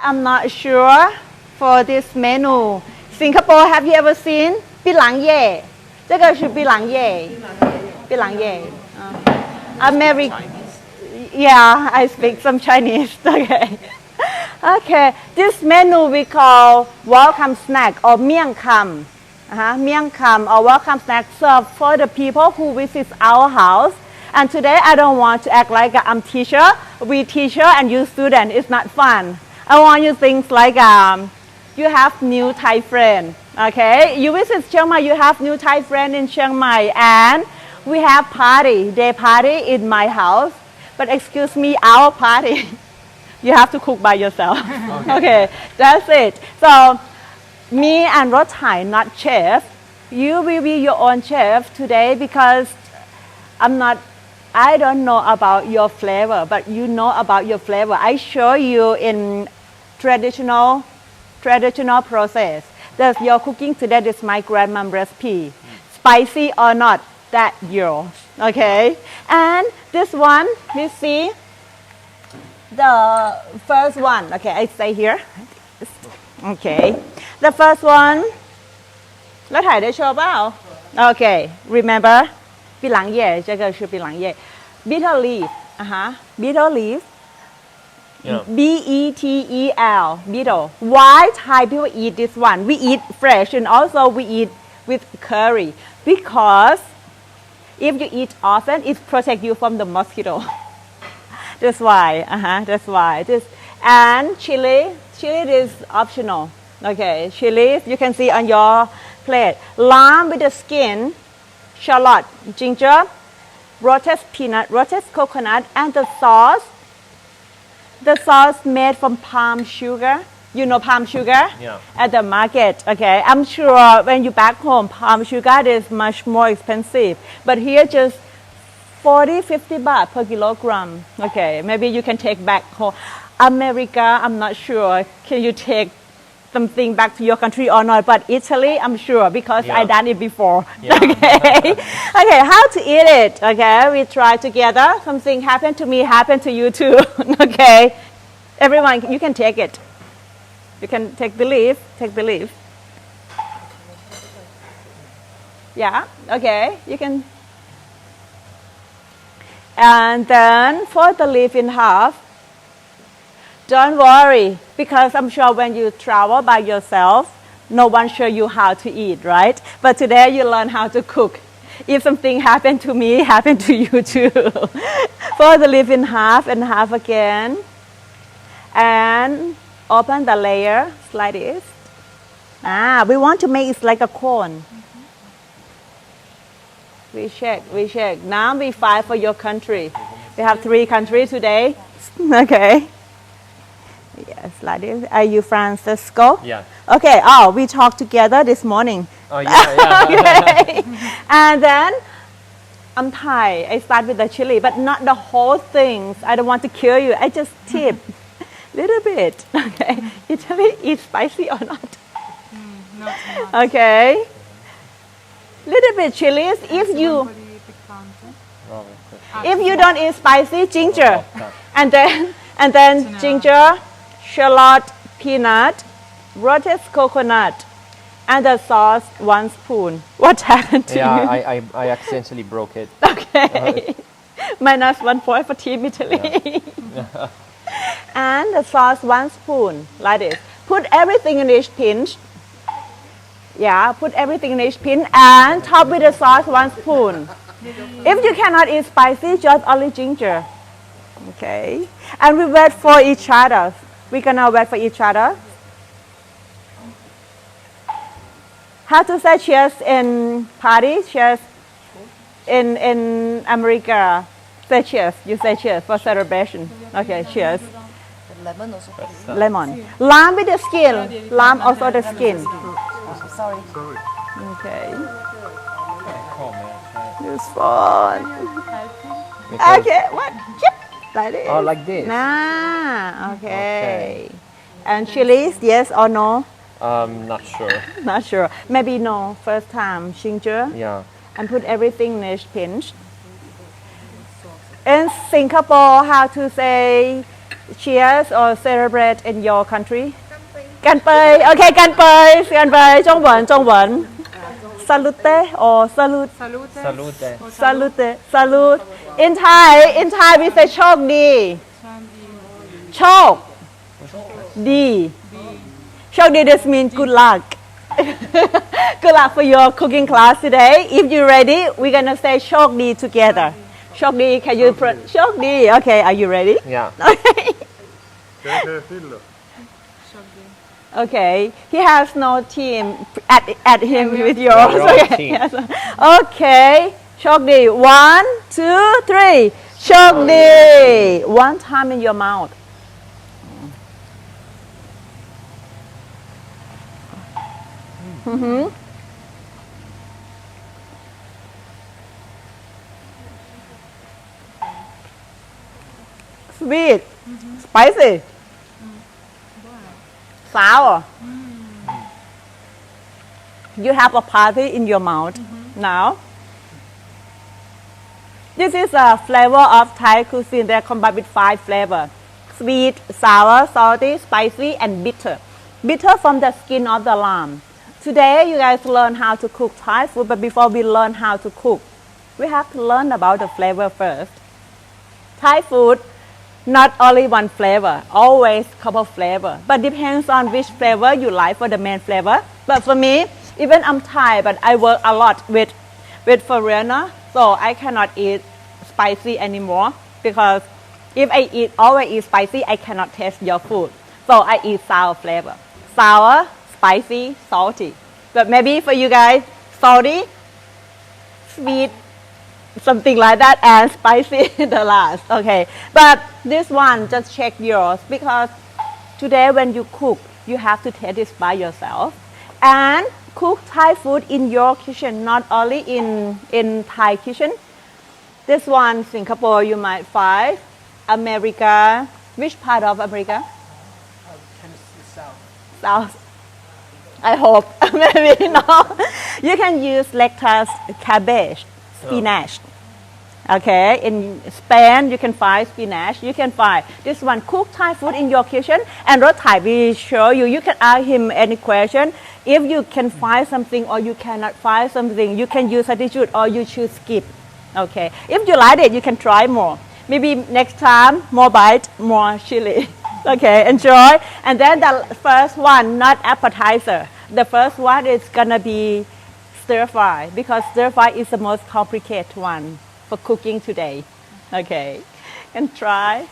I'm not sure for this menu. Singapore, have you ever seen 槟榔叶？这个是槟榔叶，槟榔叶。America, yeah, I speak some Chinese. Okay, okay. This menu we call welcome snack or Miang Kham. Miang Kham or welcome snack served for the people who visit our house. And today I don't want to act like I'm teacher. We teacher and you student. It's not fun. I want you things like you have new Thai friend. Okay, you visit Chiang Mai, you have new Thai friend in Chiang Mai, and we have day party in my house. But excuse me, our party, you have to cook by yourself. Okay, that's it. So me and Rot Thai, not chef. You will be your own chef today because I don't know about your flavor, but you know about your flavor. I show you in traditional process. That's your cooking today. This is my grandmom recipe. Spicy or not, that yours. Okay. And this one, you see, the first one. Okay, I stay here. Okay. The first one. แล้วถ่ายได้โชว์เปล่า Okay. Remember 槟榔叶这个是槟榔叶 Betel leaf. Betel leaf. Yeah. Betel. Betel. Why Thai people eat this one? We eat fresh and also we eat with curry because if you eat often, it protects you from the mosquito. That's why. That's why. And chili is optional. Okay, chili you can see on your plate. Lamb with the skin, shallot, ginger, roasted peanut, roasted coconut, and the sauce. The sauce made from palm sugar. You know palm sugar? Yeah. At the market. Okay, I'm sure when you back home, palm sugar is much more expensive. But here just 40-50 baht per kilogram. Okay, maybe you can take back home. America, I'm not sure. Can you take something back to your country or not? But Italy, I'm sure because I done it before. Yeah. Okay. Okay, how to eat it? Okay, we try together. Something happened to me, happened to you too. Okay, everyone, you can take it. You can take the leaf. Take the leaf. Yeah. Okay, you can. And then fold the leaf in half. Don't worry, because I'm sure when you travel by yourself, no one show you how to eat, right? But today you learn how to cook. If something happened to me, happened to you too. Fold the leaf in half and half again. And open the layer like this. We want to make it like a cone. We check. Now we fight for your country. We have 3 countries today. Okay. Yes, like this. Are you Francisco? Yeah. Okay. We talked together this morning. Oh, yeah. Okay. And then I'm Thai. I start with the chili, but not the whole things. I don't want to kill you. I just tip little bit. Okay. Italy eat spicy or not? Not much. Okay. Little bit chilies. If you don't eat spicy, ginger, and then ginger, shallot, peanut, roasted coconut, and the sauce 1 spoon. What happened to you? I accidentally broke it. Okay. Minus 1 point for Team Italy. Yeah. And the sauce 1 spoon, like this. Put everything in each pinch. Yeah, put everything in each pinch and top with the sauce 1 spoon. If you cannot eat spicy, just only ginger. Okay. And we wait for each other. We're gonna wait for each other. How to say cheers in party? Cheers in America. Say cheers. You say cheers for celebration. Okay, cheers. Lemon also. Lemon. Lamb with the skin. Lamb also the skin. Sorry. Okay. Oh, man. It's fun. Because- Okay, what? Chip. Like this. Oh, like this? Okay. And chilies, yes or no? Not sure. Not sure. Maybe no. First time. Ginger. Yeah. And put everything in each pinch. In Singapore, how to say cheers or celebrate in your country กันเปยโอเคกันเปยกันเปยจงหวนจงหวน salute or salute Salute. salute salute in Thai we say โชคดีโชคดีโชคดี this means good luck good luck for your cooking class today if you ready we're gonna say โชคดี together โชคดี can youโชคดี okay are you ready Yeah. okay okay he has no team at him with yours We're all okay team. yes. okay โชคดี one two three โชคดี one time in your mouth sweet spicy sour you have a party in your mouth now this is a flavor of Thai cuisine they're combined with 5 flavors sweet sour salty spicy and bitter bitter from the skin of the lamb today you guys learn how to cook Thai food but before we learn how to cook we have to learn about the flavor first Thai food not only one flavor always couple flavor but depends on which flavor you like for the main flavor but for me even I'm Thai but I work a lot with foreigner so I cannot eat spicy anymore because if I always eat spicy I cannot taste your food so I eat sour flavor sour spicy salty but maybe for you guys salty sweet something like that and spicy the last okay but this one just check yours because today when you cook you have to taste this by yourself and cook Thai food in your kitchen not only in Thai kitchen this one Singapore you might find America which part of America South I hope maybe no you can use lettuce cabbage spinach okay in Spain you can find spinach you can find this one cook Thai food in your kitchen and Rod Thai will show you can ask him any question if you can find something or you cannot find something you can use substitute or you choose skip okay if you like it you can try more maybe next time more bite more chili okay enjoy and then the first one not appetizer the first one is gonna be stir fry because stir fry is the most complicated one for cooking today. Okay, can try.